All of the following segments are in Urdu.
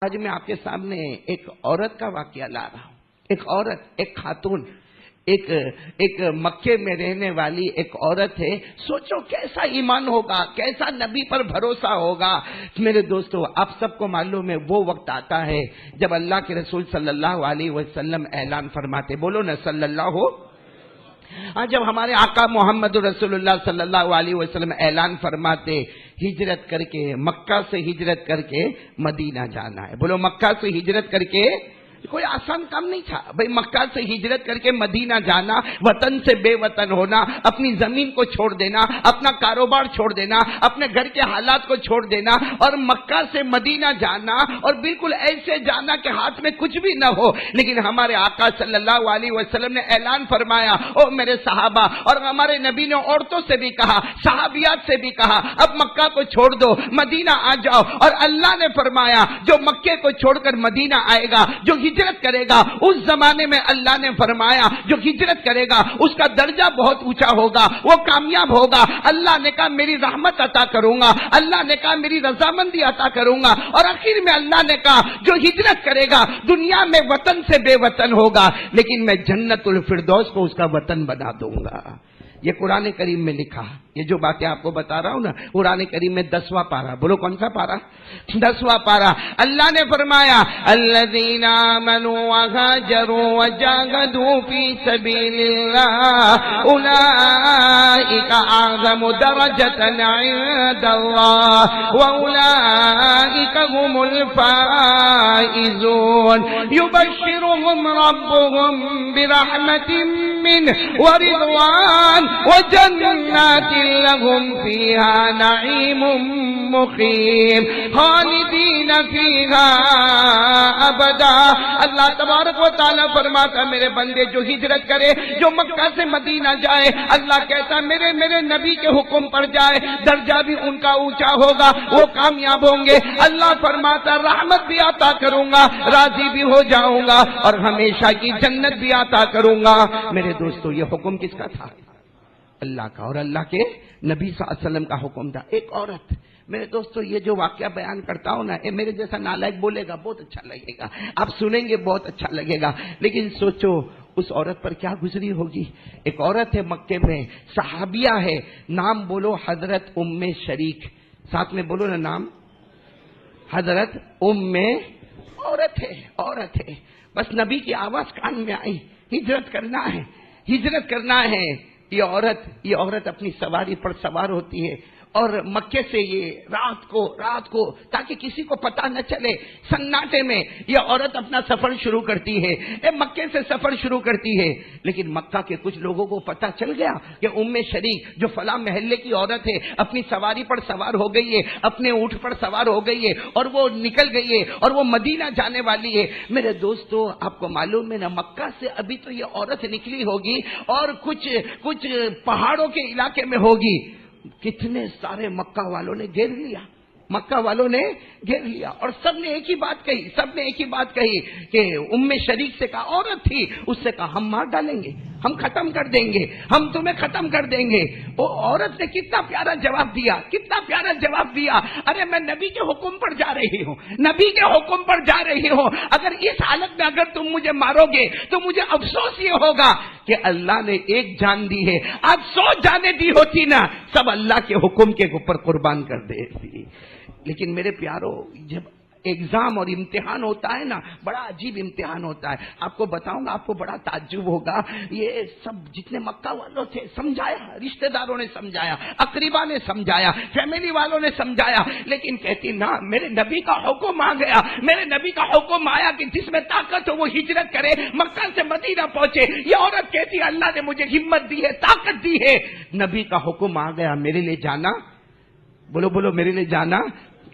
آج میں آپ کے سامنے ایک عورت کا واقعہ لا رہا ہوں. ایک عورت، ایک خاتون، ایک مکے میں رہنے والی ایک عورت ہے. سوچو کیسا ایمان ہوگا، کیسا نبی پر بھروسہ ہوگا. میرے دوستو، آپ سب کو معلوم ہے وہ وقت آتا ہے جب اللہ کے رسول صلی اللہ علیہ وسلم اعلان فرماتے، بولو نا صلی اللہ. جب ہمارے آقا محمد رسول اللہ صلی اللہ علیہ وسلم اعلان فرماتے ہجرت کر کے، مکہ سے ہجرت کر کے مدینہ جانا ہے. بولو مکہ سے ہجرت کر کے. کوئی آسان کام نہیں تھا بھائی، مکہ سے ہجرت کر کے مدینہ جانا، وطن سے بے وطن ہونا، اپنی زمین کو چھوڑ دینا، اپنا کاروبار چھوڑ دینا، اپنے گھر کے حالات کو چھوڑ دینا اور مکہ سے مدینہ جانا، اور بالکل ایسے جانا کہ ہاتھ میں کچھ بھی نہ ہو. لیکن ہمارے آقا صلی اللہ علیہ وسلم نے اعلان فرمایا، او میرے صحابہ، اور ہمارے نبی نے عورتوں سے بھی کہا، صحابیات سے بھی کہا، اب مکہ کو چھوڑ دو، مدینہ آ جاؤ. اور اللہ نے فرمایا جو مکے کو چھوڑ کر مدینہ آئے گا، جو ہجرت کرے گا، اس زمانے میں اللہ نے فرمایا جو ہجرت کرے گا اس کا درجہ بہت اونچا ہوگا، وہ کامیاب ہوگا. اللہ نے کہا میری رحمت عطا کروں گا، اللہ نے کہا میری رضامندی عطا کروں گا. اور آخر میں اللہ نے کہا جو ہجرت کرے گا دنیا میں وطن سے بے وطن ہوگا، لیکن میں جنت الفردوس کو اس کا وطن بنا دوں گا. یہ قرآن کریم میں لکھا. یہ جو باتیں آپ کو بتا رہا ہوں نا، قرآن کریم میں 10واں پارہ. بولو کون سا پارہ؟ 10واں پارہ. اللہ نے فرمایا الذین آمنوا وہاجروا وجاہدوا فی سبیل اللہ اولئک اعظم درجۃ عند اللہ واولئک هم الفائزون یبشرهم ربهم برحمۃ منہ ورضوان وجنات لهم فيها نعيم مقيم خالدين فيها ابدا. اللہ تبارک و تعالی فرماتا میرے بندے جو ہجرت کرے، جو مکہ سے مدینہ جائے، اللہ کہتا میرے نبی کے حکم پر جائے، درجہ بھی ان کا اونچا ہوگا، وہ کامیاب ہوں گے. اللہ فرماتا رحمت بھی عطا کروں گا، راضی بھی ہو جاؤں گا، اور ہمیشہ کی جنت بھی عطا کروں گا. میرے دوستو، یہ حکم کس کا تھا؟ اللہ کا، اور اللہ کے نبی صلی اللہ علیہ وسلم کا حکم تھا. ایک عورت. میرے دوستو، یہ جو واقعہ بیان کرتا ہوں نا، میرے جیسا نالائق بولے گا بہت اچھا لگے گا، آپ سنیں گے بہت اچھا لگے گا، لیکن سوچو اس عورت پر کیا گزری ہوگی. ایک عورت ہے مکے میں، صحابیہ ہے، نام بولو حضرت ام شریک. ساتھ میں بولو نا نام، حضرت ام. عورت ہے. بس نبی کی آواز کان میں آئی، ہجرت کرنا ہے، ہجرت کرنا ہے. یہ عورت اپنی سواری پر سوار ہوتی ہے اور مکے سے یہ رات کو تاکہ کسی کو پتہ نہ چلے، سناٹے میں یہ عورت اپنا سفر شروع کرتی ہے. مکے سے سفر شروع کرتی ہے، لیکن مکہ کے کچھ لوگوں کو پتہ چل گیا کہ ام شریک جو فلاں محلے کی عورت ہے اپنی سواری پر سوار ہو گئی ہے، اپنے اونٹ پر سوار ہو گئی ہے اور وہ نکل گئی ہے اور وہ مدینہ جانے والی ہے. میرے دوستو، آپ کو معلوم ہے نا، مکہ سے ابھی تو یہ عورت نکلی ہوگی اور کچھ پہاڑوں کے علاقے میں ہوگی. کتنے سارے مکہ والوں نے گھیر لیا اور سب نے ایک ہی بات کہی کہ ام شریک سے کہا، عورت تھی، اس سے کہا ہم مار ڈالیں گے، ہم ختم کر دیں گے، ہم تمہیں ختم کر دیں گے. وہ عورت نے کتنا پیارا جواب دیا، ارے میں نبی کے حکم پر جا رہی ہوں، اگر اس حالت میں اگر تم مجھے مارو گے تو مجھے افسوس یہ ہوگا کہ اللہ نے ایک جان دی ہے، آج 100 جانیں دی ہوتی نا، سب اللہ کے حکم کے اوپر قربان کر دیتی. لیکن میرے پیارو، جب ایگزام اور امتحان ہوتا ہے نا، بڑا عجیب امتحان ہوتا ہے. آپ کو بتاؤں گا، آپ کو بڑا تعجب ہوگا. یہ سب جتنے مکہ والوں تھے سمجھایا، رشتہ داروں نے سمجھایا، اقربا نے سمجھایا، فیملی والوں نے سمجھایا، لیکن کہتی نا میرے نبی کا حکم آ گیا، میرے نبی کا حکم آیا کہ جس میں طاقت ہو وہ ہجرت کرے، مکہ سے مدینہ پہنچے. یہ عورت کہتی اللہ نے مجھے ہمت دی ہے، طاقت دی ہے، نبی کا حکم آ گیا، میرے لیے جانا. بولو میرے لیے جانا.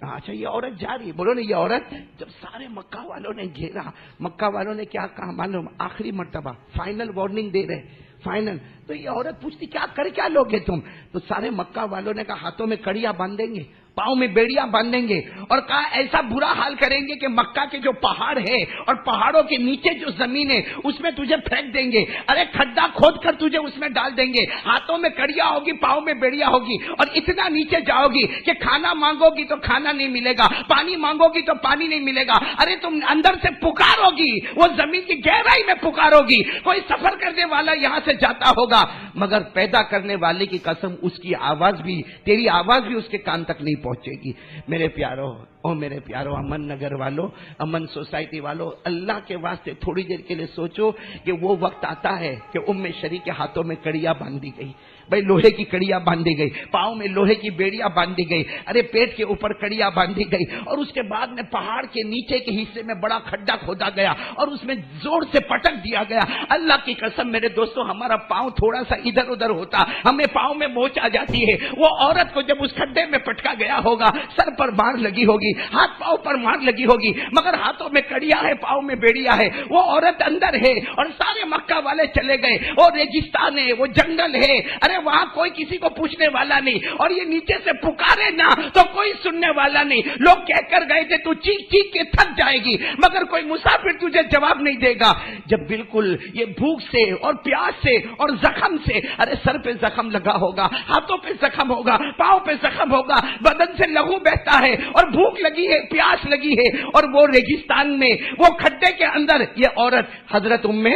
اچھا، یہ عورت جا رہی ہے. بولو نا، یہ عورت جب سارے مکہ والوں نے گھیرا، مکہ والوں نے کیا کہا معلوم؟ آخری مرتبہ فائنل وارننگ دے رہے، فائنل. تو یہ عورت پوچھتی کیا لوگے تم؟ تو سارے مکہ والوں نے کہا ہاتھوں میں کڑیاں باندھیں گے پاؤں میں بیڑیاں باندھیں گے اور کہا ایسا برا حال کریں گے کہ مکہ کے جو پہاڑ ہے اور پہاڑوں کے نیچے جو زمین ہے اس میں تجھے پھینک دیں گے، ارے کھڈا کھود کر تجھے اس میں ڈال دیں گے، ہاتھوں میں کڑیاں ہوگی، پاؤں میں بیڑیاں ہوگی اور اتنا نیچے جاؤ گی کہ کھانا مانگو گی تو کھانا نہیں ملے گا، پانی مانگو گی تو پانی نہیں ملے گا، ارے تم اندر سے پکارو گی، وہ زمین کی گہرائی میں پکارو گی، کوئی سفر کرنے والا یہاں سے جاتا ہوگا مگر پیدا کرنے والے کی قسم اس کی آواز بھی، تیری آواز بھی اس کے کان تک نہیں پہنچے گی۔ میرے پیارو امن نگر والوں، امن سوسائٹی والوں، اللہ کے واسطے تھوڑی دیر کے لیے سوچو کہ وہ وقت آتا ہے کہ ام شری کے ہاتھوں میں کڑیاں باندھی گئی، بھائی لوہے کی کڑیاں باندھی گئی، پاؤں میں لوہے کی بیڑیاں باندھی گئی، ارے پیٹ کے اوپر کڑیاں باندھی گئی اور اس کے بعد میں پہاڑ کے نیچے کے حصے میں بڑا کھڈا کھودا گیا اور اس میں زور سے پٹک دیا گیا۔ اللہ کی قسم میرے دوستو، ہمارا پاؤں تھوڑا سا ادھر ادھر ہوتا ہمیں پاؤں میں موچ آ جاتی ہے۔ وہ عورت کو جب اس کھڈے میں پٹکا گیا ہوگا، سر پر مار لگی ہوگی، ہاتھ پاؤں پر مار لگی ہوگی، مگر ہاتھوں میں کڑیاں ہے، پاؤں میں بیڑیاں ہے، وہ عورت اندر ہے اور سارے مکہ والے چلے گئے، وہ ریگستان ہے، وہ جنگل ہے، ارے وہاں کوئی کسی کو پوچھنے والا نہیں اور یہ نیچے سے پکارے نا تو کوئی سننے والا نہیں۔ لوگ کہہ کر گئے تھے تو چیخ چیخ کے تھک جائے گی مگر کوئی مسافر تجھے جواب نہیں دے گا۔ جب بالکل یہ بھوک سے اور پیاس سے اور زخم سے، ارے سر پہ زخم لگا ہوگا، ہاتھوں پہ زخم ہوگا، پاؤں پہ زخم ہوگا، بدن سے لہو بہتا ہے اور بھوک لگی ہے، پیاس لگی ہے اور وہ ریگستان میں وہ کھڈے کے اندر یہ عورت حضرت ام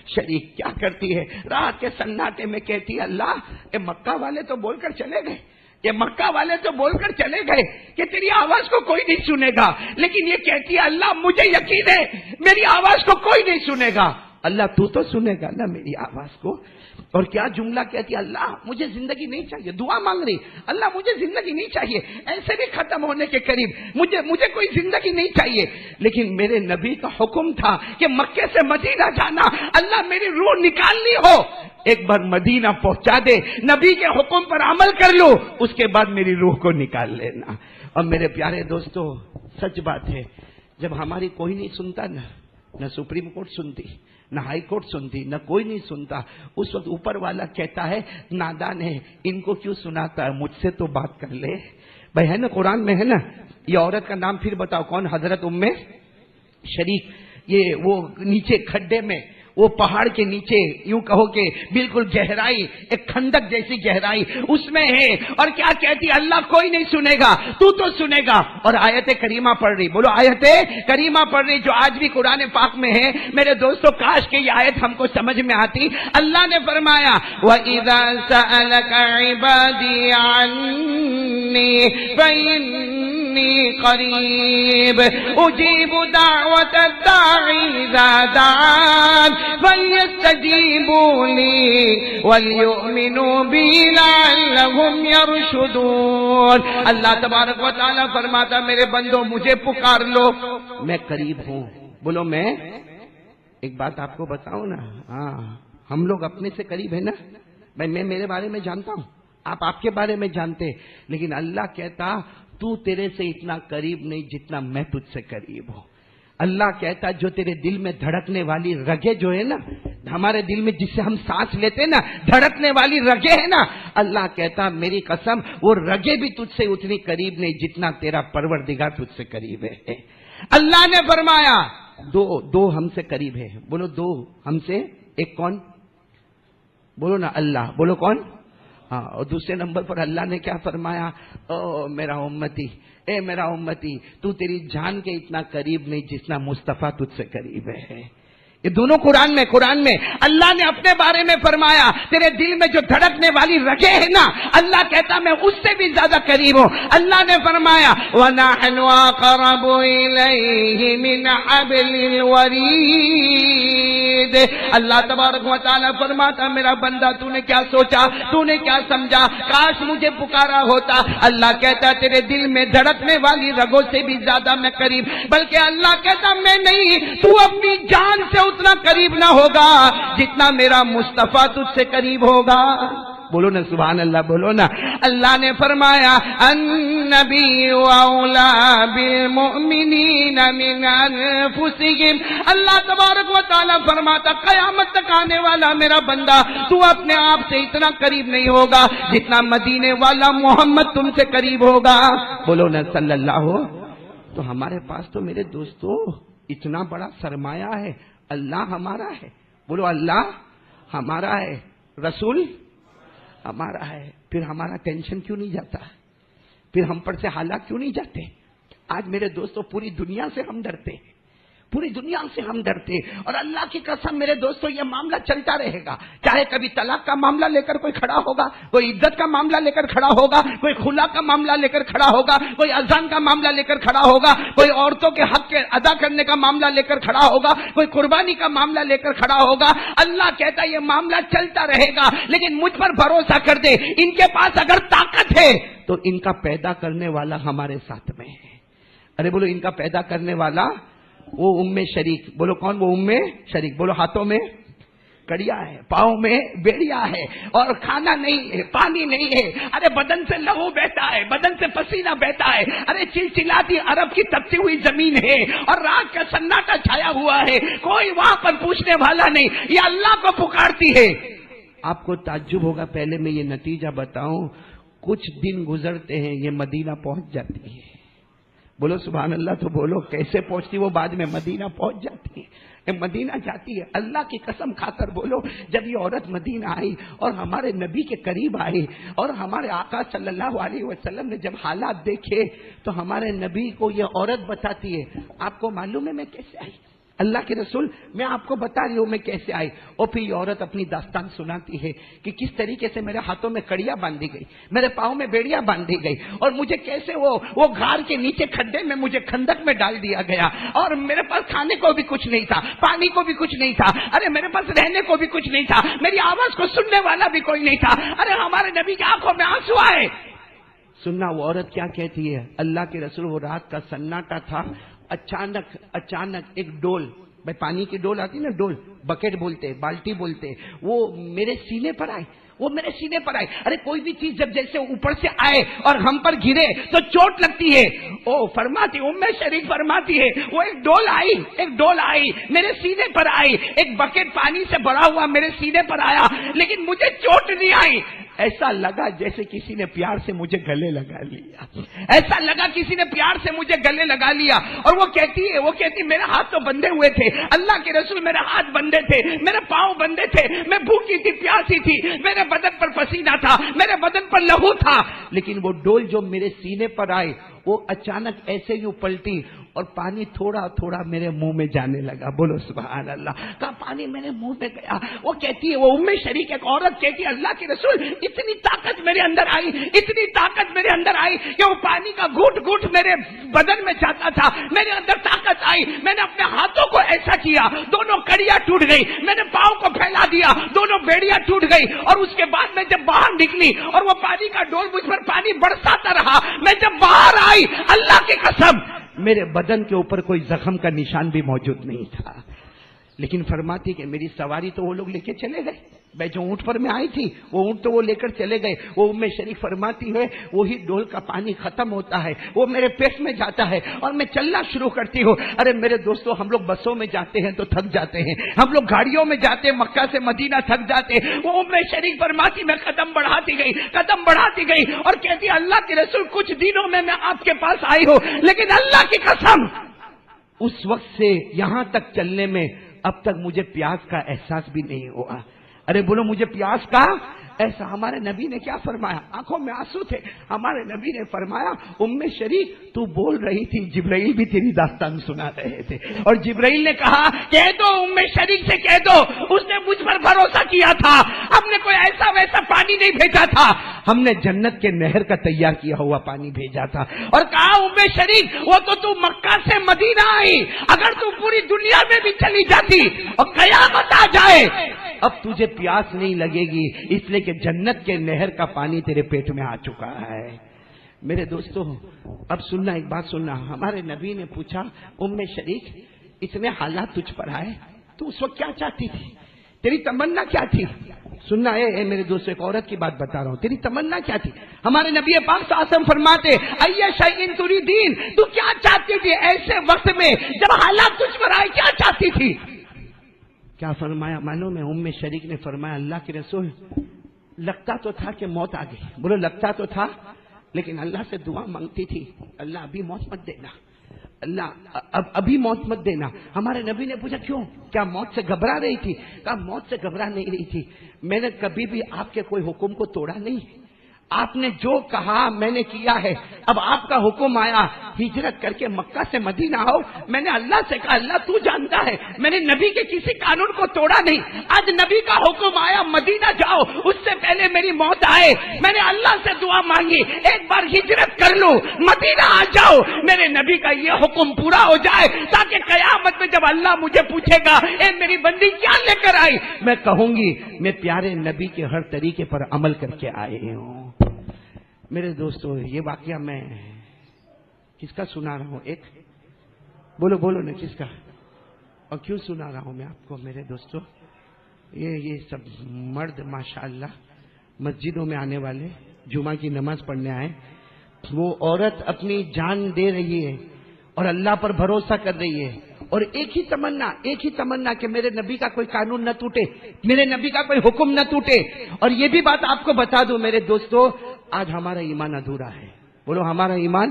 شریک کیا کرتی ہے؟ رات کے سناٹے میں کہتی ہے اللہ، یہ مکہ والے تو بول کر چلے گئے، یہ مکہ والے تو بول کر چلے گئے کہ تیری آواز کو کوئی نہیں سنے گا، لیکن یہ کہتی ہے اللہ مجھے یقین ہے میری آواز کو کوئی نہیں سنے گا۔ اللہ تو سنے گا نا میری آواز کو؟ اور کیا جملہ کہتی ہے، اللہ مجھے زندگی نہیں چاہیے، دعا مانگ رہی، اللہ مجھے زندگی نہیں چاہیے، ایسے بھی ختم ہونے کے قریب، مجھے کوئی زندگی نہیں چاہیے، لیکن میرے نبی کا حکم تھا کہ مکے سے مدینہ جانا، اللہ میری روح نکالنی ہو ایک بار مدینہ پہنچا دے، نبی کے حکم پر عمل کر لو، اس کے بعد میری روح کو نکال لینا۔ اور میرے پیارے دوستو، سچ بات ہے، جب ہماری کوئی نہیں سنتا نہ سپریم کورٹ سنتی، نہ ہائی کورٹ سنتی، نہ کوئی نہیں سنتا، اس وقت اوپر والا کہتا ہے نادان ہے، ان کو کیوں سناتا ہے، مجھ سے تو بات کر لے بھائی، ہے نا قرآن میں ہے نا۔ یہ عورت کا نام پھر بتاؤ کون؟ حضرت ام شریک۔ یہ وہ نیچے کھڈے میں، وہ پہاڑ کے نیچے یوں کہو کہ بالکل گہرائی، ایک کھندک جیسی گہرائی اس میں ہے، اور کیا کہتی اللہ کوئی نہیں سنے گا، تو سنے گا۔ اور آیت کریمہ پڑھ رہی، بولو آیت کریمہ پڑھ رہی جو آج بھی قرآن پاک میں ہے۔ میرے دوستو کاش کہ یہ آیت ہم کو سمجھ میں آتی۔ اللہ نے فرمایا وَإِذَا سَأَلَكَ عِبَادِي عَنِّي فَإِنِّي قَرِيبٌ أُجِيبُ دَعْوَةَ الدَّاعِ إِذَا دَعَانِ فَلْيَسْتَجِيبُوا لِي وَلْيُؤْمِنُوا بِي لَعَلَّهُمْ يَرْشُدُونَ۔ اللہ تبارک و تعالیٰ فرماتا میرے بندو مجھے پکار لو، میں قریب ہوں۔ بولو میں ایک بات آپ کو بتاؤں نا، ہاں ہم لوگ اپنے سے قریب ہیں نا بھائی، میں میرے بارے میں جانتا ہوں، آپ کے بارے میں جانتے، لیکن اللہ کہتا تو تیرے سے اتنا قریب نہیں جتنا میں تجھ سے قریب ہوں۔ اللہ کہتا جو تیرے دل میں دھڑکنے والی رگیں جو ہے نا، ہمارے دل میں جس سے ہم سانس لیتے نا، دھڑکنے والی رگیں ہے نا، اللہ کہتا میری قسم وہ رگیں بھی تجھ سے اتنی قریب نہیں جتنا تیرا پروردگار تجھ سے قریب ہے۔ اللہ نے فرمایا دو ہم سے قریب ہے، بولو دو ہم سے، ایک کون؟ بولو نا اللہ، بولو کون؟ ہاں، اور دوسرے نمبر پر اللہ نے کیا فرمایا؟ او میرا امتی، اے میرا امتی، تو تیری جان کے اتنا قریب نہیں جتنا مصطفیٰ تجھ سے قریب ہے۔ یہ دونوں قرآن میں اللہ نے اپنے بارے میں فرمایا تیرے دل میں جو دھڑکنے والی رگیں ہیں نا، اللہ کہتا میں اس سے بھی زیادہ قریب ہوں۔ اللہ نے فرمایا وَنَحْنُ أَقْرَبُ إِلَيْهِ مِنْ حَبْلِ الْوَرِيدِ۔ اللہ تبارک و تعالیٰ فرماتا میرا بندہ تو نے کیا سوچا، تو نے کیا سمجھا، کاش مجھے پکارا ہوتا۔ اللہ کہتا تیرے دل میں دھڑکنے والی رگوں سے بھی زیادہ میں قریب، بلکہ اللہ کہتا میں نہیں، تو اپنی جان سے اتنا قریب نہ ہوگا جتنا میرا مصطفیٰ تجھ سے قریب ہوگا۔ بولو نا سبحان اللہ، بولو نا۔ اللہ نے فرمایا النبی اولا بالمؤمنین من انفسہم، اللہ تبارک و تعالی فرماتا قیامت تک آنے والا میرا بندہ تو اپنے آپ سے اتنا قریب نہیں ہوگا جتنا مدینے والا محمد تم سے قریب ہوگا، بولو نا صلی اللہ ہو۔ تو ہمارے پاس تو میرے دوستو اتنا بڑا سرمایہ ہے، اللہ ہمارا ہے، بولو اللہ ہمارا ہے، رسول ہمارا ہے، پھر ہمارا ٹینشن کیوں نہیں جاتا؟ پھر ہم پر سے حالات کیوں نہیں جاتے؟ آج میرے دوستو پوری دنیا سے ہم ڈرتے ہیں، پوری دنیا سے ہم ڈرتے، اور اللہ کی قسم میرے دوستو یہ معاملہ چلتا رہے گا، چاہے کبھی طلاق کا معاملہ لے کر کوئی کھڑا ہوگا، کوئی عدت کا معاملہ لے کر کھڑا ہوگا، کوئی خلا کا معاملہ لے کر کھڑا ہوگا، کوئی اذان کا معاملہ لے کر کھڑا ہوگا، کوئی عورتوں کے حق کے ادا کرنے کا معاملہ لے کر کھڑا ہوگا، کوئی قربانی کا معاملہ لے کر کھڑا ہوگا۔ اللہ کہتا ہے یہ معاملہ چلتا رہے گا، لیکن مجھ پر بھروسہ کر دے، ان کے پاس اگر طاقت ہے تو ان کا پیدا کرنے والا ہمارے ساتھ میں ہے۔ ارے بولو ان کا پیدا کرنے والا وہ ام شریک، بولو کون؟ وہ ام شریک، بولو ہاتھوں میں کڑیا ہے، پاؤں میں بیڑیا ہے، اور کھانا نہیں ہے، پانی نہیں ہے، ارے بدن سے لہو بہتا ہے، بدن سے پسینہ بہتا ہے، ارے چلچلاتی عرب کی تپتی ہوئی زمین ہے، اور رات کا سناٹا چھایا ہوا ہے، کوئی وہاں پر پوچھنے والا نہیں، یہ اللہ کو پکارتی ہے۔ آپ کو تعجب ہوگا، پہلے میں یہ نتیجہ بتاؤں، کچھ دن گزرتے ہیں یہ مدینہ پہنچ جاتی ہے، بولو سبحان اللہ تو بولو، کیسے پہنچتی؟ وہ بعد میں مدینہ پہنچ جاتی ہے، مدینہ جاتی ہے۔ اللہ کی قسم کھا کر بولو، جب یہ عورت مدینہ آئی اور ہمارے نبی کے قریب آئی اور ہمارے آقا صلی اللہ علیہ وسلم نے جب حالات دیکھے تو ہمارے نبی کو یہ عورت بتاتی ہے، آپ کو معلوم ہے میں کیسے آئی؟ اللہ کے رسول میں آپ کو بتا رہی ہوں میں کیسے آئی۔ اور پھر یہ عورت اپنی داستان سناتی ہے کہ کس طریقے سے میرے ہاتھوں میں کڑیاں باندھی گئی، میرے پاؤں میں بیڑیاں باندھی گئی، اور مجھے کیسے وہ غار کے نیچے کھڈے میں مجھے خندق میں ڈال دیا گیا، اور میرے پاس کھانے کو بھی کچھ نہیں تھا، پانی کو بھی کچھ نہیں تھا، ارے میرے پاس رہنے کو بھی کچھ نہیں تھا، میری آواز کو سننے والا بھی کوئی نہیں تھا، ارے ہمارے نبی کی آنکھوں میں آنسو آئے۔ سننا وہ عورت کیا کہتی ہے، اللہ کے رسول وہ رات کا سناٹا تھا، اچانک ایک ڈول، بھائی پانی کی ڈول آتی نا، ڈول بکیٹ بولتے، بالٹی بولتے، وہ میرے سینے پر آئے، وہ میرے سینے پر آئے۔ ارے کوئی بھی چیز جب جیسے اوپر سے آئے اور ہم پر گرے تو چوٹ لگتی ہے، او فرماتی ام شریف فرماتی ہے وہ ایک ڈول آئی میرے سینے پر آئی، ایک بکیٹ پانی سے بھرا ہوا میرے سینے پر آیا، لیکن مجھے چوٹ نہیں آئی، ایسا لگا جیسے کسی نے پیار سے مجھے گلے لگا لیا، ایسا لگا کسی نے پیار سے مجھے گلے لگا لیا۔ اور وہ کہتی میرے ہاتھ تو بندھے ہوئے تھے، اللہ کے رسول میرے ہاتھ بندھے تھے، میرے پاؤں بندھے تھے، میں بھوکی تھی، پیاسی تھی، میرے بدن پر پسینہ تھا، میرے بدن پر لہو تھا، لیکن وہ ڈول جو میرے سینے پر آئے وہ اچانک ایسے یوں پلٹی اور پانی تھوڑا تھوڑا میرے منہ میں جانے لگا، بولو سبحان اللہ، کہا پانی میرے منہ میں گیا۔ وہ کہتی ہے، وہ ام شریک ایک عورت کہتی ہے، اللہ کے رسول اتنی طاقت میرے اندر آئی، اتنی طاقت میرے اندر آئی کہ وہ پانی کا گھوٹ گھوٹ میرے بدن میں جاتا تھا، میرے اندر طاقت آئی، میں نے اپنے ہاتھوں کو ایسا کیا، دونوں کڑیاں ٹوٹ گئی، میں نے پاؤں کو پھیلا دیا، دونوں بیڑیاں ٹوٹ گئی، اور اس کے بعد میں جب باہر نکلی اور وہ پانی کا ڈول مجھ پر پانی برساتا رہا، میں جب باہر آئی اللہ کی قسم میرے بدن کے اوپر کوئی زخم کا نشان بھی موجود نہیں تھا، لیکن فرماتی کہ میری سواری تو وہ لوگ لے کے چلے گئے، میں جو اونٹ پر میں آئی تھی وہ اونٹ تو وہ لے کر چلے گئے۔ وہ ام شریف فرماتی ہے وہی ڈول کا پانی ختم ہوتا ہے، وہ میرے پیٹ میں جاتا ہے اور میں چلنا شروع کرتی ہوں۔ ارے میرے دوستو، ہم لوگ بسوں میں جاتے ہیں تو تھک جاتے ہیں، ہم لوگ گاڑیوں میں جاتے ہیں مکہ سے مدینہ تھک جاتے ہیں، وہ ام شریف فرماتی میں قدم بڑھاتی گئی اور کہتی اللہ کے رسول کچھ دنوں میں آپ کے پاس آئی ہوں، لیکن اللہ کی قسم اس وقت سے یہاں تک چلنے میں اب تک مجھے پیاس کا احساس بھی نہیں ہوا۔ ارے بولو مجھے پیاس کا ایسا۔ ہمارے نبی نے کیا فرمایا؟ آنکھوں میں آنسو تھے، ہمارے نبی نے فرمایا ام شریف تو بول رہی تھی، جبرائیل بھی تیری داستان سنا رہے تھے، اور جبرائیل نے کہا کہہ دو ام شریف سے کہہ دو اس نے مجھ پر بھروسہ کیا تھا، ہم نے کوئی ایسا ویسا پانی نہیں بھیجا تھا، ہم نے جنت کے نہر کا تیار کیا ہوا پانی بھیجا تھا، اور کہا ام شریف وہ تو مکہ سے مدینہ آئی، اگر تو پوری دنیا میں بھی چلی جاتی اور قیامت آ جائے اب تجھے پیاس نہیں لگے گی، اس لیے کہ جنت کے نہر کا پانی تیرے پیٹ میں آ چکا ہے۔ میرے دوستو اب سننا، ایک بات سننا، ہمارے نبی نے پوچھا ام شریک اتنے حالات تجھ پر آئے تو اس وقت کیا چاہتی تھی، تیری تمنا کیا تھی؟ سننا ہے میرے دوست، ایک عورت کی بات بتا رہا ہوں، تیری تمنا کیا تھی؟ ہمارے نبی پاک صلی اللہ علیہ وسلم فرماتے ای شیء تریدین، تو کیا چاہتی تھی ایسے وقت میں جب حالات تجھ پر آئے، کیا چاہتی تھی؟ کیا فرمایا معلوم ہے؟ ام شریک نے فرمایا اللہ کے رسول لگتا تو تھا کہ موت آ گئی، بولو لگتا تو تھا، لیکن اللہ سے دعا مانگتی تھی اللہ ابھی موت مت دینا، اللہ ابھی موت مت دینا۔ ہمارے نبی نے پوچھا کیوں؟ کیا موت سے گھبرا رہی تھی؟ کہا موت سے گھبرا نہیں رہی تھی، میں نے کبھی بھی آپ کے کوئی حکم کو توڑا نہیں، آپ نے جو کہا میں نے کیا ہے۔ اب آپ کا حکم آیا ہجرت کر کے مکہ سے مدینہ آؤ، میں نے اللہ سے کہا اللہ تو جانتا ہے میں نے نبی کے کسی قانون کو توڑا نہیں، آج نبی کا حکم آیا مدینہ جاؤ، اس سے پہلے میری موت آئے میں نے اللہ سے دعا مانگی ایک بار ہجرت کر لوں، مدینہ آ جاؤ، میرے نبی کا یہ حکم پورا ہو جائے تاکہ قیامت میں جب اللہ مجھے پوچھے گا اے میری بندی کیا لے کر آئی، میں کہوں گی میں پیارے نبی کے ہر طریقے پر عمل کر کے آئے ہوں۔ میرے دوستو یہ واقعہ میں کس کا سنا رہا ہوں؟ ایک بولو نا کس کا، اور کیوں سنا رہا ہوں میں آپ کو میرے دوستو؟ یہ سب مرد ماشاءاللہ مسجدوں میں آنے والے جمعہ کی نماز پڑھنے آئے، وہ عورت اپنی جان دے رہی ہے اور اللہ پر بھروسہ کر رہی ہے، اور ایک ہی تمنا کہ میرے نبی کا کوئی قانون نہ ٹوٹے، میرے نبی کا کوئی حکم نہ ٹوٹے۔ اور یہ بھی بات آپ کو بتا دوں میرے دوستو، آج ہمارا ایمان ادھورا ہے، بولو ہمارا ایمان۔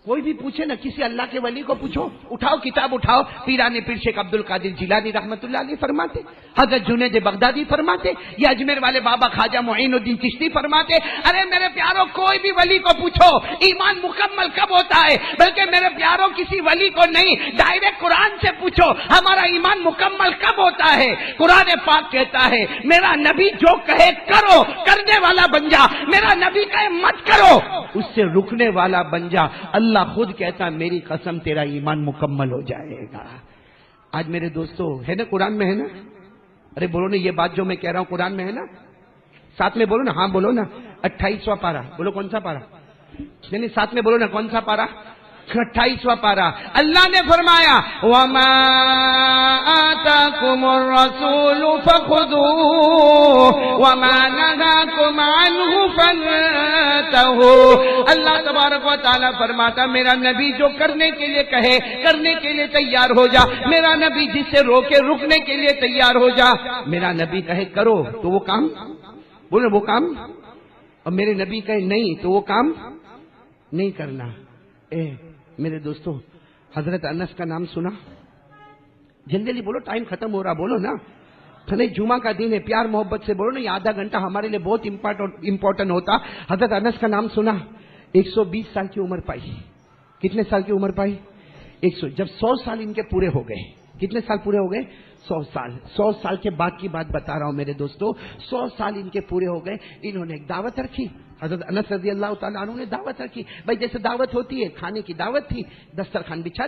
کوئی بھی پوچھے نا، کسی اللہ کے ولی کو پوچھو، اٹھاؤ کتاب اٹھاؤ، پیران پیر شیخ عبد القادر جیلانی رحمت اللہ علیہ فرماتے، حضرت جنید بغدادی فرماتے، یہ اجمیر والے بابا خواجہ معین الدین چشتی فرماتے، ارے میرے پیاروں کوئی بھی ولی کو پوچھو ایمان مکمل کب ہوتا ہے، بلکہ میرے پیاروں کسی ولی کو نہیں، ڈائریکٹ قرآن سے پوچھو ہمارا ایمان مکمل کب ہوتا ہے۔ قرآن پاک کہتا ہے میرا نبی جو کہے کرو، کرنے والا بن جا، میرا نبی کہے مت کرو، اس سے رکنے والا بن جا۔ اللہ خود کہتا میری قسم تیرا ایمان مکمل ہو جائے گا۔ آج میرے دوستو ہے نا قرآن میں ہے نا، ارے بولو نا یہ بات جو میں کہہ رہا ہوں قرآن میں ہے نا، ساتھ میں بولو نا، ہاں بولو نا، 28واں پارہ، بولو کون سا پارہ، یعنی ساتھ میں بولو نا کون سا پارہ، 28واں پارہ۔ اللہ نے فرمایا وَمَا آتَاكُمُ الرَّسُولُ فَخُذُوهُ وَمَا نَهَاكُمْ عَنْهُ فَانْتَهُوا۔ اللہ تبارک و تعالیٰ فرماتا میرا نبی جو کرنے کے لیے کہے کرنے کے لیے تیار ہو جا، میرا نبی جس سے روکے رکنے کے لیے تیار ہو جا، میرا نبی کہے کرو تو وہ کام، بولو وہ کام، اور میرے نبی کہے نہیں تو وہ کام نہیں کرنا۔ میرے دوستو حضرت انس کا نام سنا؟ جلدی بولو ٹائم ختم ہو رہا، بولو نا، نہیں جمعہ کا دن ہے، پیار محبت سے بولو نا، یہ آدھا گھنٹہ ہمارے لیے بہت امپورٹنٹ ہوتا۔ حضرت انس کا نام سنا؟ 120 سال کی عمر پائی۔ کتنے سال کی عمر پائی؟ 100۔ جب 100 سال ان کے پورے ہو گئے، کتنے سال پورے ہو گئے؟ 100 سال۔ 100 سال کے بعد کی بات بتا رہا ہوں میرے دوستو، 100 سال ان کے پورے ہو گئے، انہوں نے ایک دعوت رکھی، حضرت انس رضی اللہ تعالیٰ عنہ نے دعوت رکھی، بھائی جیسے دعوت ہوتی ہے کھانے کی دعوت تھی، دسترخوان بچھا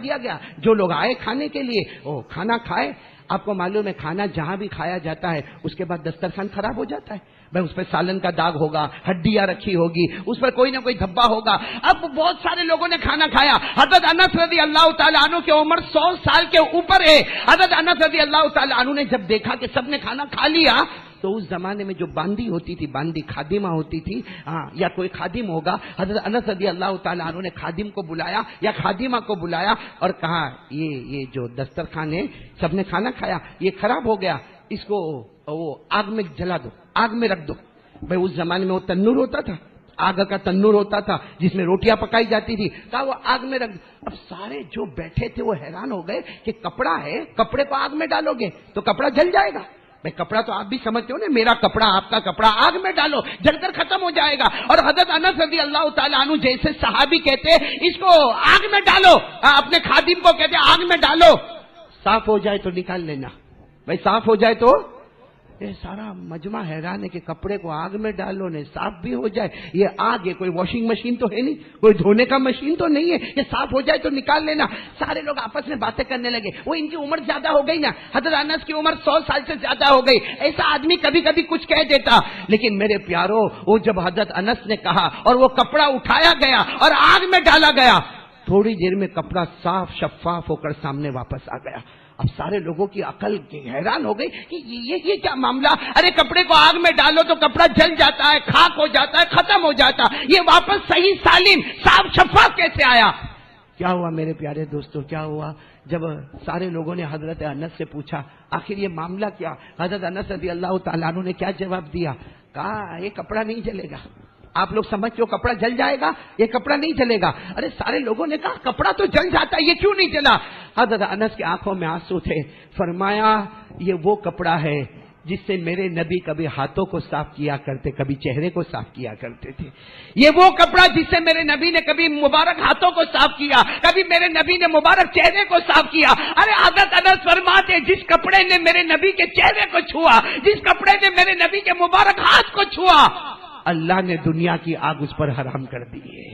دیا گیا، جو لوگ آئے کھانے کے لیے وہ کھانا کھائے۔ آپ کو معلوم ہے کھانا جہاں بھی کھایا جاتا ہے اس کے بعد دسترخوان خراب ہو جاتا ہے، بھائی اس پہ سالن کا داغ ہوگا، ہڈیاں رکھی ہوگی، اس پر کوئی نہ کوئی دھبا ہوگا۔ اب بہت سارے لوگوں نے کھانا کھایا، حضرت انس رضی اللہ تعالیٰ عنہ کی عمر 100 سال کے اوپر ہے۔ حضرت انس رضی اللہ تعالیٰ عنہ نے جب دیکھا کہ سب نے کھانا کھا لیا تو اس زمانے میں جو باندی ہوتی تھی، باندی خادمہ ہوتی تھی، یا کوئی خادم ہوگا، حضرت انس رضی اللہ تعالیٰ عنہ نے خادم کو بلایا یا خادمہ کو بلایا اور کہا یہ جو دسترخوان ہے سب نے کھانا کھایا، یہ خراب ہو گیا، اس کو وہ آگ میں جلا دو، آگ میں رکھ دو۔ بھائی اس زمانے میں وہ تنور ہوتا تھا، آگ کا تنور ہوتا تھا جس میں روٹیاں پکائی جاتی تھی، کہا وہ آگ میں رکھ۔ اب سارے جو بیٹھے تھے وہ حیران ہو گئے کہ کپڑا ہے، کپڑے کو آگ میں ڈالو گے تو کپڑا جل جائے گا، بھائی کپڑا تو آپ بھی سمجھتے ہو نا، میرا کپڑا آپ کا کپڑا آگ میں ڈالو جل کر ختم ہو جائے گا۔ اور حضرت انس رضی اللہ تعالیٰ عنہ جیسے صحابی کہتے اس کو آگ میں ڈالو، اپنے خادم کو کہتے آگ میں ڈالو، صاف ہو جائے تو نکال لینا، بھائی صاف ہو جائے تو۔ یہ سارا مجمع حیران ہے کہ کپڑے کو آگ میں ڈالو نے صاف بھی ہو جائے، یہ آگ ہے، کوئی واشنگ مشین تو ہے نہیں، کوئی دھونے کا مشین تو نہیں ہے، یہ صاف ہو جائے تو نکال لینا۔ سارے لوگ آپس میں باتیں کرنے لگے، وہ ان کی عمر زیادہ ہو گئی نا، حضرت انس کی عمر 100 سال سے زیادہ ہو گئی، ایسا آدمی کبھی کبھی کچھ کہہ دیتا، لیکن میرے پیاروں وہ جب حضرت انس نے کہا اور وہ کپڑا اٹھایا گیا اور آگ میں ڈالا گیا، تھوڑی دیر میں کپڑا صاف شفاف ہو کر سامنے واپس آ گیا۔ اب سارے لوگوں کی عقل حیران ہو گئی کہ یہ کیا معاملہ. ارے کپڑے کو آگ میں ڈالو تو کپڑا جل جاتا ہے, خاک ہو جاتا ہے, ختم ہو جاتا, یہ واپس صحیح سالم صاف شفاف کیسے آیا؟ کیا ہوا میرے پیارے دوستوں, کیا ہوا؟ جب سارے لوگوں نے حضرت انس سے پوچھا آخر یہ معاملہ کیا, حضرت انس رضی اللہ تعالیٰ عنہ نے کیا جواب دیا؟ کہا یہ کپڑا نہیں جلے گا. آپ لوگ سمجھتے ہو کپڑا جل جائے گا, یہ کپڑا نہیں جلے گا. ارے سارے لوگوں نے کہا کپڑا تو جل جاتا ہے, یہ کیوں نہیں جلا؟ حضرت انس کی آنکھوں میں آنسو تھے. فرمایا یہ وہ کپڑا ہے جس سے میرے نبی کبھی ہاتھوں کو صاف کیا کرتے, کبھی چہرے کو صاف کیا کرتے تھے. یہ وہ کپڑا جس سے میرے نبی نے کبھی مبارک ہاتھوں کو صاف کیا, کبھی میرے نبی نے مبارک چہرے کو صاف کیا. ارے حضرت انس فرماتے جس کپڑے نے میرے نبی کے چہرے کو چھوا, جس کپڑے نے میرے نبی کے مبارک ہاتھ کو چھوا, اللہ نے دنیا کی آگ اس پر حرام کر دی ہے.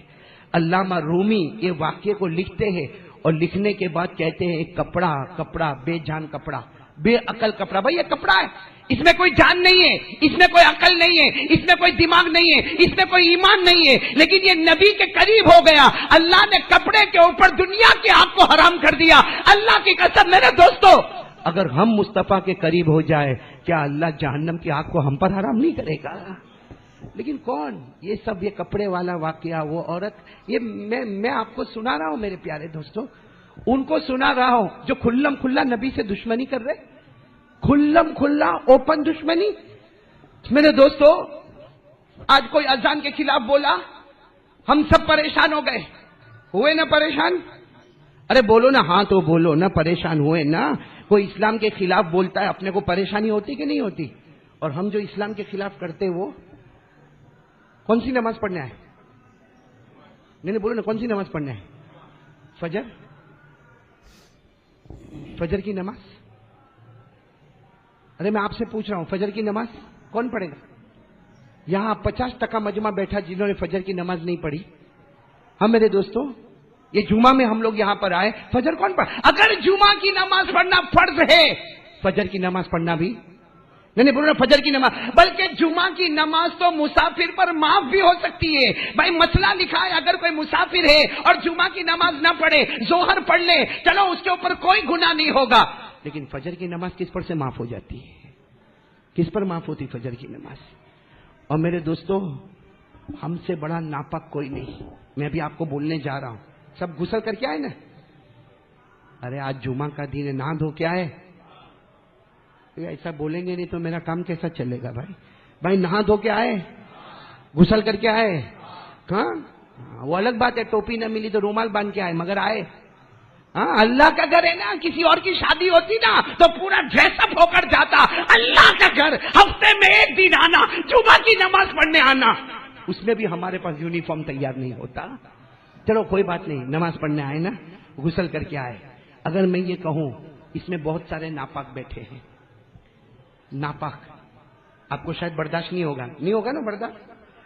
علامہ رومی یہ واقعے کو لکھتے ہیں اور لکھنے کے بعد کہتے ہیں کپڑا بے جان کپڑا, بے عقل کپڑا. بھائی یہ کپڑا ہے, اس میں کوئی جان نہیں ہے, اس میں کوئی عقل نہیں ہے, اس میں کوئی دماغ نہیں ہے, اس میں کوئی ایمان نہیں ہے, لیکن یہ نبی کے قریب ہو گیا. اللہ نے کپڑے کے اوپر دنیا کی آگ کو حرام کر دیا. اللہ کی قسم میرے دوستو, اگر ہم مصطفیٰ کے قریب ہو جائے کیا اللہ جہنم کی آگ کو ہم پر حرام نہیں کرے گا؟ لیکن کون یہ سب, یہ کپڑے والا واقعہ, وہ عورت, یہ میں آپ کو سنا رہا ہوں میرے پیارے دوستوں, ان کو سنا رہا ہوں جو کھلم کھلا نبی سے دشمنی کر رہے, کھلم کھلا اوپن دشمنی. میرے دوستو آج کوئی اذان کے خلاف بولا, ہم سب پریشان ہو گئے, ہوئے نا پریشان؟ ارے بولو نا, ہاں تو بولو نا, پریشان ہوئے نا. کوئی اسلام کے خلاف بولتا ہے اپنے کو پریشانی ہوتی کہ نہیں ہوتی؟ اور ہم جو اسلام کے خلاف کرتے وہ کون سی نماز پڑھنا ہے؟ نہیں بولو نا, کون سی نماز پڑھنا ہے؟ فجر کی نماز. ارے میں آپ سے پوچھ رہا ہوں فجر کی نماز کون پڑھے گا؟ یہاں 50% مجمع بیٹھا جنہوں نے فجر کی نماز نہیں پڑھی. ہاں میرے دوستوں, یہ جمعہ میں ہم لوگ یہاں پر آئے, فجر کون پڑھا؟ اگر جمعہ کی نماز پڑھنا فرض ہے, فجر کی نماز پڑھنا بھی نہیں بولو نا, فجر کی نماز. بلکہ جمعہ کی نماز تو مسافر پر معاف بھی ہو سکتی ہے. بھائی مسئلہ لکھا ہے, اگر کوئی مسافر ہے اور جمعہ کی نماز نہ پڑھے, ظہر پڑھ لے, چلو اس کے اوپر کوئی گناہ نہیں ہوگا. لیکن فجر کی نماز کس پر سے معاف ہو جاتی ہے؟ کس پر معاف ہوتی فجر کی نماز؟ اور میرے دوستو ہم سے بڑا ناپاک کوئی نہیں. میں بھی آپ کو بولنے جا رہا ہوں, سب غسل کر کے آئے نا. ارے آج جمعہ کا دن ہے, نہا دھو کے آئے. ایسا بولیں گے نہیں تو میرا کام کیسا چلے گا بھائی نہا دھو کے آئے, غسل کر کے آئے. ہاں وہ الگ بات ہے, ٹوپی نہ ملی تو رومال باندھ کے آئے, مگر آئے. ہاں اللہ کا گھر ہے نا, کسی اور کی شادی ہوتی نا تو پورا ڈریس اپ ہو کر جاتا. اللہ کا گھر, ہفتے میں ایک دن آنا, جمعہ کی نماز پڑھنے آنا, اس میں بھی ہمارے پاس یونیفارم تیار نہیں ہوتا. چلو کوئی بات نہیں, نماز پڑھنے آئے نا, غسل کر کے آئے. اگر میں یہ کہوں اس میں بہت سارے ناپاک بیٹھے ہیں, ناپاک, آپ کو شاید برداشت نہیں ہوگا نا برداشت.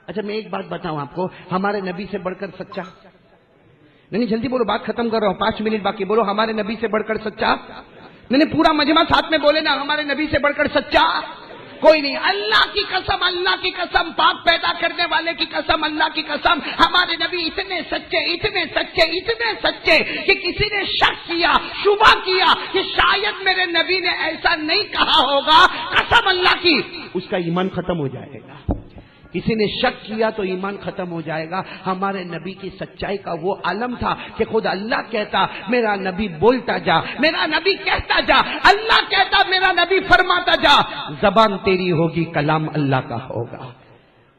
اچھا میں ایک بات بتاؤں آپ کو, ہمارے نبی سے بڑھ کر سچا, نہیں جلدی بولو, بات ختم کر رہا ہوں, 5 منٹ باقی, بولو ہمارے نبی سے بڑھ کر سچا. نہیں پورا مجمع ساتھ میں بولے نا, ہمارے نبی سے بڑھ کر سچا کوئی نہیں. اللہ کی قسم, اللہ کی قسم, پاک پیدا کرنے والے کی قسم, اللہ کی قسم, ہمارے نبی اتنے سچے, اتنے سچے, اتنے سچے کہ کسی نے شک کیا, شبہ کیا کہ شاید میرے نبی نے ایسا نہیں کہا ہوگا, قسم اللہ کی, اس کا ایمان ختم ہو جائے گا. کسی نے شک کیا تو ایمان ختم ہو جائے گا. ہمارے نبی کی سچائی کا وہ عالم تھا کہ خود اللہ کہتا میرا نبی بولتا جا, میرا نبی کہتا جا, اللہ کہتا میرا نبی فرماتا جا, زبان تیری ہوگی کلام اللہ کا ہوگا.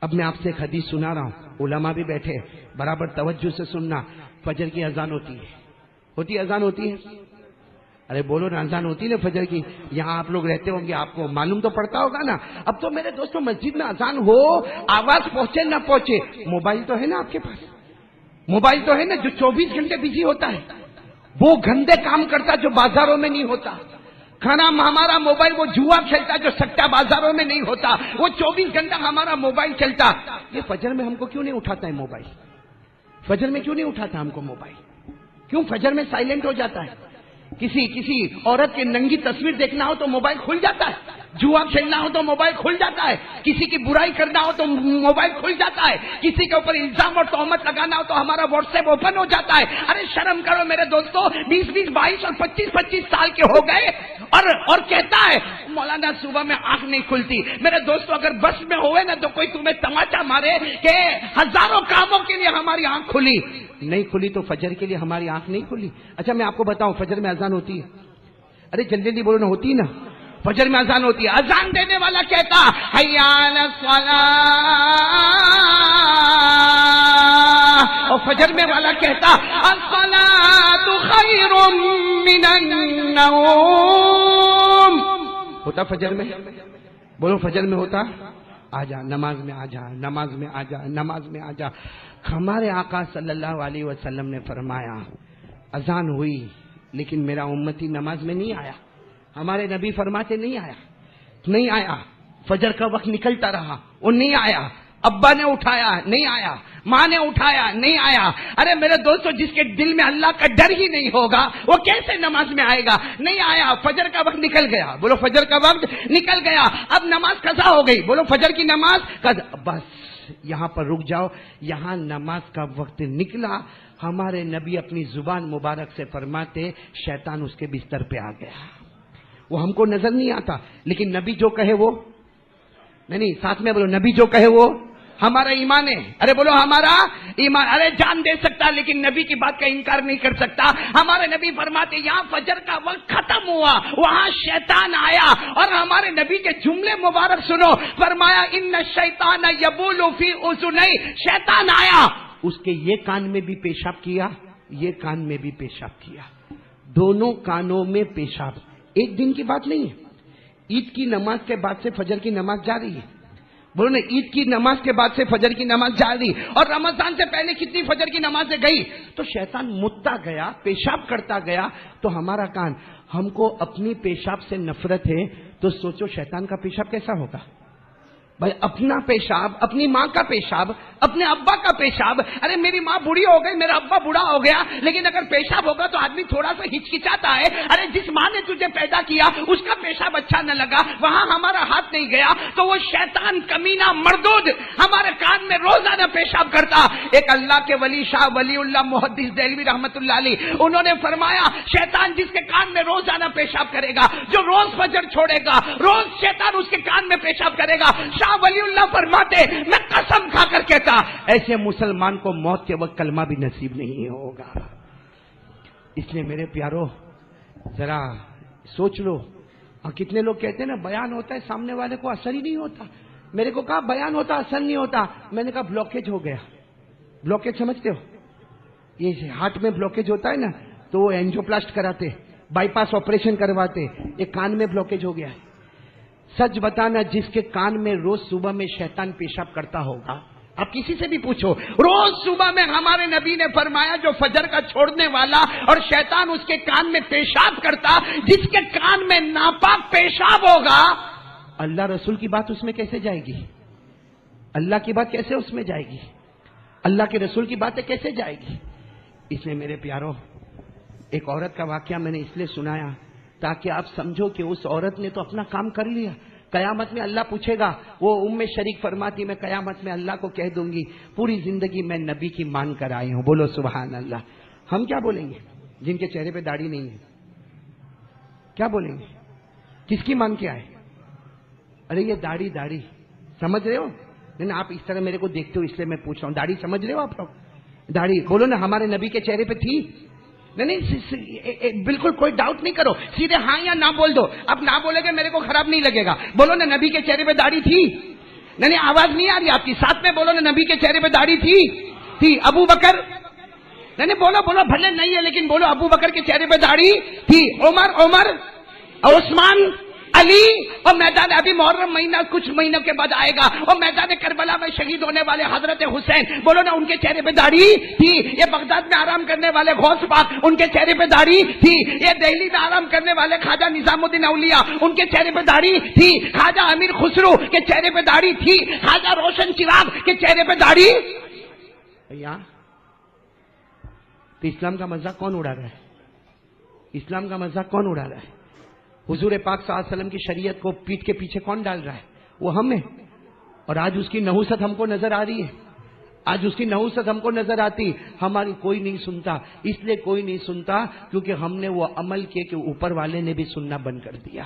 اب میں آپ سے ایک حدیث سنا رہا ہوں, علماء بھی بیٹھے, برابر توجہ سے سننا. فجر کی اذان ہوتی ہے اذان ہوتی ہے. ارے بولو نا, اذان ہوتی ہے نا فجر کی. یہاں آپ لوگ رہتے ہوں گے, آپ کو معلوم تو پڑتا ہوگا نا. اب تو میرے دوستوں مسجد میں اذان ہو, آواز پہنچے نہ پہنچے, موبائل تو ہے نا آپ کے پاس, موبائل تو ہے نا جو 24 گھنٹے بزی ہوتا ہے, وہ گندے کام کرتا جو بازاروں میں نہیں ہوتا. کھانا ہمارا موبائل وہ جوا کھیلتا جو سٹا بازاروں میں نہیں ہوتا, وہ 24 گھنٹہ ہمارا موبائل چلتا. یہ فجر میں ہم کو کیوں نہیں اٹھاتا ہے موبائل؟ فجر میں کیوں نہیں اٹھاتا ہم کو موبائل؟ کیوں فجر میں سائلنٹ ہو جاتا ہے؟ کسی عورت کی ننگی تصویر دیکھنا ہو تو موبائل کھل جاتا ہے، جوا کھیلنا ہو تو موبائل کھل جاتا ہے، کسی کی برائی کرنا ہو تو موبائل کھل جاتا ہے، کسی کے اوپر الزام اور تہمت لگانا ہو تو ہمارا واٹس ایپ اوپن ہو جاتا ہے۔ ارے شرم کرو میرے دوستو، 20 22 اور 25 سال کے ہو گئے اور کہتا ہے مولانا صبح میں آنکھ نہیں کھلتی۔ میرے دوستو اگر بس میں ہوئے نا تو کوئی تمہیں تماچا مارے کہ ہزاروں کاموں کے لیے ہماری آنکھ کھلی، نہیں کھلی تو فجر کے لیے ہماری آنکھ نہیں کھلی۔ اچھا میں آپ کو بتاؤں، فجر میں اذان ہوتی ہے، ارے جلدی جلدی بولو نا، ہوتی نا، فجر میں اذان ہوتی ہے۔ اذان دینے والا کہتا حی علی الصلاۃ، اور فجر میں والا کہتا الصلاۃ خیر من النوم۔ ہوتا فجر میں؟ بولو فجر میں ہوتا؟ آ جا نماز میں، آ جا نماز میں، آ جا نماز میں، آ جا۔ ہمارے آقا صلی اللہ علیہ وسلم نے فرمایا اذان ہوئی لیکن میرا امتی نماز میں نہیں آیا۔ ہمارے نبی فرماتے نہیں آیا، فجر کا وقت نکلتا رہا، وہ نہیں آیا، ابا نے اٹھایا نہیں آیا، ماں نے اٹھایا نہیں آیا۔ ارے میرے دوستو جس کے دل میں اللہ کا ڈر ہی نہیں ہوگا وہ کیسے نماز میں آئے گا؟ نہیں آیا، فجر کا وقت نکل گیا، بولو فجر کا وقت نکل گیا، اب نماز قضا ہو گئی، بولو فجر کی نماز قضا۔ بس یہاں پر رک جاؤ، یہاں نماز کا وقت نکلا، ہمارے نبی اپنی زبان مبارک سے فرماتے شیطان اس کے بستر پہ آ گیا۔ وہ ہم کو نظر نہیں آتا لیکن نبی جو کہے وہ نہیں، ساتھ میں بولو نبی جو کہے وہ ہمارا ایمان ہے۔ ارے بولو ہمارا ایمان، ارے جان دے سکتا لیکن نبی کی بات کا انکار نہیں کر سکتا۔ ہمارے نبی فرماتے یہاں فجر کا وقت ختم ہوا، وہاں شیطان آیا، اور ہمارے نبی کے جملے مبارک سنو، فرمایا ان الشیطان یبول فی اذنی، شیطان آیا، اس کے یہ کان میں بھی پیشاب کیا، یہ کان میں بھی پیشاب کیا، دونوں کانوں میں پیشاب۔ ایک دن کی بات نہیں ہے، عید کی نماز کے بعد سے فجر کی نماز جاری ہے، بولو نا عید کی نماز کے بعد سے فجر کی نماز جاری، اور رمضان سے پہلے کتنی فجر کی نمازیں گئی۔ تو شیطان مدتا گیا، پیشاب کرتا گیا، تو ہمارا کان، ہم کو اپنی پیشاب سے نفرت ہے تو سوچو شیطان کا پیشاب کیسا ہوگا بھائی؟ اپنا پیشاب، اپنی ماں کا پیشاب، اپنے ابا کا پیشاب، ارے میری ماں بوڑھی ہو گئی، میرا ابا بوڑھا ہو گیا، لیکن اگر پیشاب ہوگا تو آدمی تھوڑا سا ہچکچاتا ہے۔ ارے جس ماں نے تجھے پیدا کیا اس کا پیشاب اچھا نہ لگا، وہاں ہمارا ہاتھ نہیں گیا، تو وہ شیطان کمینہ مردود ہمارے کان میں روزانہ پیشاب کرتا۔ ایک اللہ کے ولی شاہ ولی اللہ محدث دہلوی رحمت اللہ علیہ، انہوں نے فرمایا شیطان جس کے کان میں روزانہ پیشاب کرے گا، جو روز فجر چھوڑے گا، روز شیطان اس کے کان میں پیشاب کرے گا۔ شاہ ولی اللہ فرماتے میں قسم کھا کر کہتا ایسے مسلمان کو موت کے وقت کلمہ بھی نصیب نہیں ہوگا۔ اس لیے میرے پیارو ذرا سوچ لو۔ اور کتنے لوگ کہتے ہیں نا بیان ہوتا ہے سامنے والے کو اثر ہی نہیں ہوتا، میرے کو کہا بیان ہوتا اثر نہیں ہوتا، میں نے کہا بلاکیج ہو گیا۔ بلاکیج سمجھتے ہو؟ یہ ہارٹ میں بلاکیج ہوتا ہے نا تو وہ اینجیوپلاسٹ کراتے، بائی پاس آپریشن کرواتے، یہ کان میں بلاکیج ہو گیا ہے۔ سچ بتانا جس کے کان میں روز صبح میں شیطان پیشاب کرتا ہوگا، آپ کسی سے بھی پوچھو، روز صبح میں ہمارے نبی نے فرمایا جو فجر کا چھوڑنے والا اور شیطان اس کے کان میں پیشاب کرتا، جس کے کان میں ناپاک پیشاب ہوگا، اللہ رسول کی بات اس میں کیسے جائے گی؟ اللہ کی بات کیسے اس میں جائے گی؟ اللہ کے رسول کی باتیں کیسے جائے گی؟ اس لیے میرے پیارو ایک عورت کا واقعہ میں نے اس لیے سنایا تاکہ آپ سمجھو کہ اس عورت نے تو اپنا کام کر لیا، قیامت میں اللہ پوچھے گا، وہ شریک فرماتی میں قیامت میں اللہ کو کہہ دوں گی پوری زندگی میں نبی کی مان کر آئی ہوں، بولو سبحان اللہ۔ ہم کیا بولیں گے جن کے چہرے پہ داڑھی نہیں ہے؟ کیا بولیں گے؟ کس کی مان کے آئے؟ ارے یہ داڑھی سمجھ رہے ہو؟ نہیں آپ اس طرح میرے کو دیکھتے ہو اس لیے میں پوچھ رہا ہوں، داڑھی سمجھ رہے ہو آپ لوگ؟ داڑھی بولو نا ہمارے نبی کے چہرے پہ تھی؟ نہیں بالکل کوئی ڈاؤٹ نہیں کرو، سیدھے ہاں یا نہ بول دو، اب نہ بولے گے میرے کو خراب نہیں لگے گا، بولو نا نبی کے چہرے پہ داڑھی تھی؟ نہیں آواز نہیں آ رہی آپ کی، ساتھ میں بولو نا نبی کے چہرے پہ داڑھی تھی؟ ابو بکر؟ نہیں بولو بھلے نہیں ہے لیکن بولو ابو بکر کے چہرے پہ داڑھی تھی، عمر عثمان علی، اور میدان ابھی محرم مہینہ کچھ مہینوں کے بعد آئے گا، اور میدان کربلا میں شہید ہونے والے حضرت حسین، بولو نا ان کے چہرے پہ داڑھی تھی؟ یہ بغداد میں آرام کرنے والے غوث پاک ان کے چہرے پہ داڑھی تھی؟ یہ دہلی میں آرام کرنے والے خواجہ نظام الدین اولیاء ان کے چہرے پہ داڑھی تھی؟ خواجہ امیر خسرو کے چہرے پہ داڑھی تھی؟ خواجہ روشن چراغ کے چہرے پہ داڑھی؟ بھیا تو اسلام کا مذاق کون اڑا رہا ہے؟ اسلام کا مذاق کون اڑا رہا ہے؟ حضور پاک صلی اللہ علیہ وسلم کی شریعت کو پیٹ کے پیچھے کون ڈال رہا ہے؟ وہ ہم ہیں. اور آج اس کی نحوست ہم کو نظر آ رہی ہے. آج اس کی نحوست ہم کو نظر آتی. ہماری کوئی نہیں سنتا. اس لیے کوئی نہیں سنتا کیونکہ ہم نے وہ عمل کیے کہ اوپر والے نے بھی سننا بند کر دیا.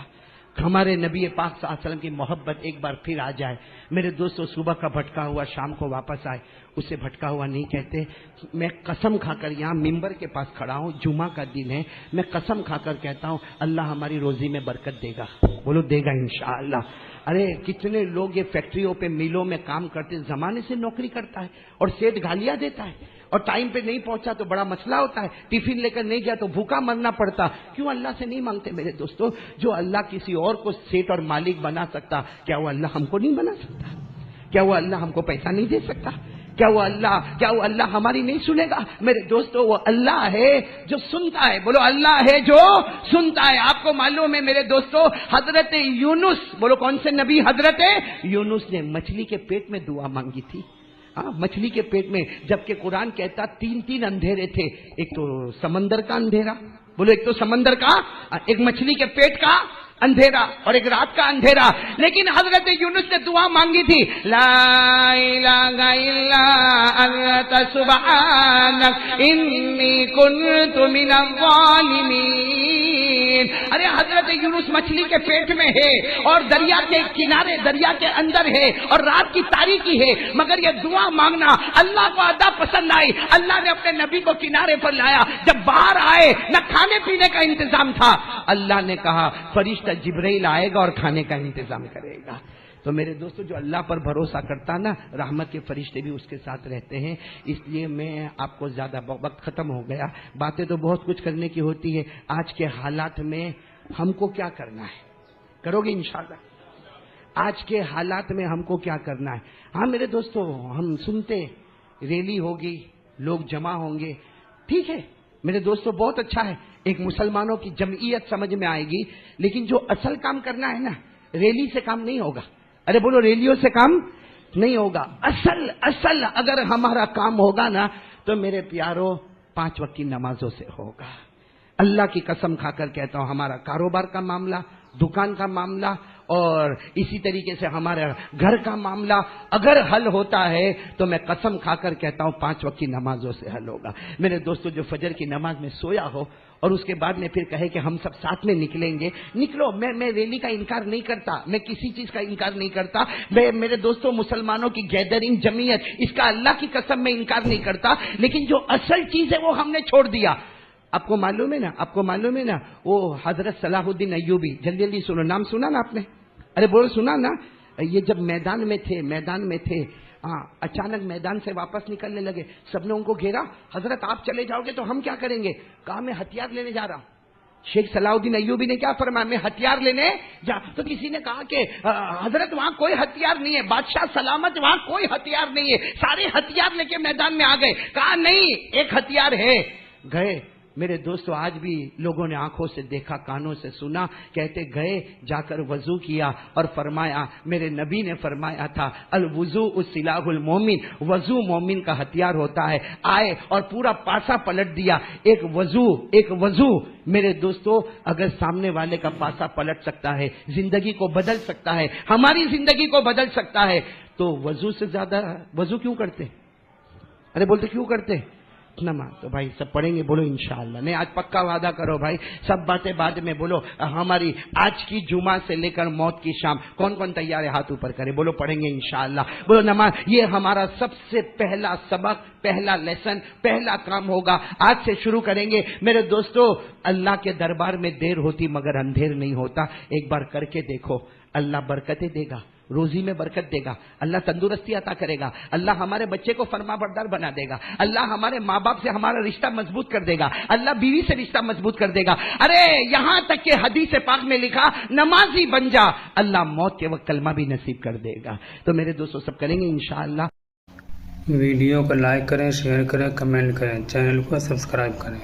ہمارے نبی پاک صلی اللہ علیہ وسلم کی محبت ایک بار پھر آ جائے. میرے دوستو صبح کا بھٹکا ہوا شام کو واپس آئے, اسے بھٹکا ہوا نہیں کہتے. میں قسم کھا کر یہاں ممبر کے پاس کھڑا ہوں, جمعہ کا دن ہے, میں قسم کھا کر کہتا ہوں اللہ ہماری روزی میں برکت دے گا. بولو دے گا انشاءاللہ. ارے کتنے لوگ یہ فیکٹریوں پہ میلوں میں کام کرتے, زمانے سے نوکری کرتا ہے اور سیٹ گالیاں دیتا ہے, اور ٹائم پہ نہیں پہنچا تو بڑا مسئلہ ہوتا ہے, ٹفن لے کر نہیں گیا تو بھوکا مرنا پڑتا. کیوں اللہ سے نہیں مانگتے میرے دوستو؟ جو اللہ کسی اور کو سیٹ اور مالک بنا سکتا, کیا وہ اللہ ہم کو نہیں بنا سکتا؟ کیا وہ اللہ ہم کو پیسہ نہیں دے سکتا؟ کیا وہ اللہ ہماری نہیں سنے گا؟ میرے دوستو وہ اللہ ہے جو سنتا ہے. بولو اللہ ہے جو سنتا ہے. آپ کو معلوم ہے میرے دوستو, حضرت یونس, بولو کون سے نبی؟ حضرت یونس نے مچھلی کے پیٹ میں دعا مانگی تھی. مچھلی کے پیٹ میں, جبکہ قرآن کہتا 3 اندھیرے تھے. ایک تو سمندر کا اندھیرا, بولو ایک تو سمندر کا, ایک مچھلی کے پیٹ کا اندھیرا, اور ایک رات کا اندھیرا. لیکن حضرت یونس نے دعا مانگی تھی, لا الہ الا انت سبحانک انی کنت من الظالمین. ارے حضرت یونس مچھلی کے پیٹ میں ہے اور دریا کے کنارے, دریا کے اندر ہے, اور رات کی تاریکی ہے, مگر یہ دعا مانگنا اللہ کو ادا پسند آئی. اللہ نے اپنے نبی کو کنارے پر لایا. جب باہر آئے نہ کھانے پینے کا انتظام تھا, اللہ نے کہا فرشتہ جبرائیل آئے گا اور کھانے کا انتظام کرے گا. تو میرے دوستو جو اللہ پر بھروسہ کرتا نا, رحمت کے فرشتے بھی اس کے ساتھ رہتے ہیں. اس لیے میں آپ کو زیادہ, وقت ختم ہو گیا, باتیں تو بہت کچھ کرنے کی ہوتی ہے. آج کے حالات میں ہم کو کیا کرنا ہے؟ کرو گے انشاءاللہ؟ آج کے حالات میں ہم کو کیا کرنا ہے؟ ہاں میرے دوستو, ہم سنتے ریلی ہوگی, لوگ جمع ہوں گے, ٹھیک ہے میرے دوستو, بہت اچھا ہے, ایک مسلمانوں کی جمعیت سمجھ میں آئے گی. لیکن جو اصل کام کرنا ہے نا, ریلی سے کام نہیں ہوگا. ارے بولو ریلیوں سے کام نہیں ہوگا. اصل اگر ہمارا کام ہوگا نا تو میرے پیاروں 5 وقت کی نمازوں سے ہوگا. اللہ کی قسم کھا کر کہتا ہوں, ہمارا کاروبار کا معاملہ, دکان کا معاملہ, اور اسی طریقے سے ہمارے گھر کا معاملہ اگر حل ہوتا ہے تو میں قسم کھا کر کہتا ہوں 5 وقت کی نمازوں سے حل ہوگا. میرے دوستو جو فجر کی نماز میں سویا ہو اور اس کے بعد میں پھر کہے کہ ہم سب ساتھ میں نکلیں گے, نکلو. میں ریلی کا انکار نہیں کرتا, میں کسی چیز کا انکار نہیں کرتا. میں میرے دوستوں مسلمانوں کی گیدرنگ, جمعیت, اس کا اللہ کی قسم میں انکار نہیں کرتا. لیکن جو اصل چیز ہے وہ ہم نے چھوڑ دیا. آپ کو معلوم ہے نا, وہ حضرت صلاح الدین ایوبی, جلدی سنو, نام سنا نا آپ نے؟ ارے بولو سنا نا. یہ جب میدان میں تھے اچانک میدان سے واپس نکلنے لگے, سب نے ان کو گھیرا. حضرت آپ چلے جاؤ گے تو ہم کیا کریں گے؟ کہا میں ہتھیار لینے جا رہا ہوں. شیخ صلاح الدین ایوبی نے کیا فرمایا؟ میں ہتھیار لینے جا. تو کسی نے کہا کہ حضرت وہاں کوئی ہتھیار نہیں ہے, بادشاہ سلامت, وہاں کوئی ہتھیار نہیں ہے, سارے ہتھیار لے کے میدان میں آ گئے. کہا نہیں, ایک ہتھیار ہے. گئے. میرے دوستو آج بھی لوگوں نے آنکھوں سے دیکھا, کانوں سے سنا, کہتے گئے, جا کر وضو کیا اور فرمایا, میرے نبی نے فرمایا تھا الوضوء سلاح المومن, وضو مومن کا ہتھیار ہوتا ہے. آئے اور پورا پاسا پلٹ دیا. ایک وضو میرے دوستو اگر سامنے والے کا پاسا پلٹ سکتا ہے, زندگی کو بدل سکتا ہے, ہماری زندگی کو بدل سکتا ہے, تو وضو سے زیادہ وضو کیوں کرتے؟ ارے بولتے کیوں کرتے؟ نماز تو بھائی سب پڑھیں گے, بولو انشاءاللہ. نہیں آج پکا وعدہ کرو بھائی, سب باتیں بعد میں بولو. ہماری آج کی جمعہ سے لے کر موت کی شام, کون کون تیار ہے ہاتھ اوپر کرے, بولو پڑھیں گے انشاءاللہ. بولو نماز, یہ ہمارا سب سے پہلا سبق, پہلا لیسن, پہلا کام ہوگا. آج سے شروع کریں گے. میرے دوستو اللہ کے دربار میں دیر ہوتی مگر اندھیر نہیں ہوتا. ایک بار کر کے دیکھو, اللہ برکتیں دے گا, روزی میں برکت دے گا, اللہ تندرستی عطا کرے گا, اللہ ہمارے بچے کو فرما بردار بنا دے گا, اللہ ہمارے ماں باپ سے ہمارا رشتہ مضبوط کر دے گا, اللہ بیوی سے رشتہ مضبوط کر دے گا. ارے یہاں تک کہ حدیث پاک میں لکھا نمازی بن جا, اللہ موت کے وقت کلمہ بھی نصیب کر دے گا. تو میرے دوستو سب کریں گے انشاءاللہ. ویڈیو کو لائک کریں, شیئر کریں, کمنٹ کریں, چینل کو سبسکرائب کریں.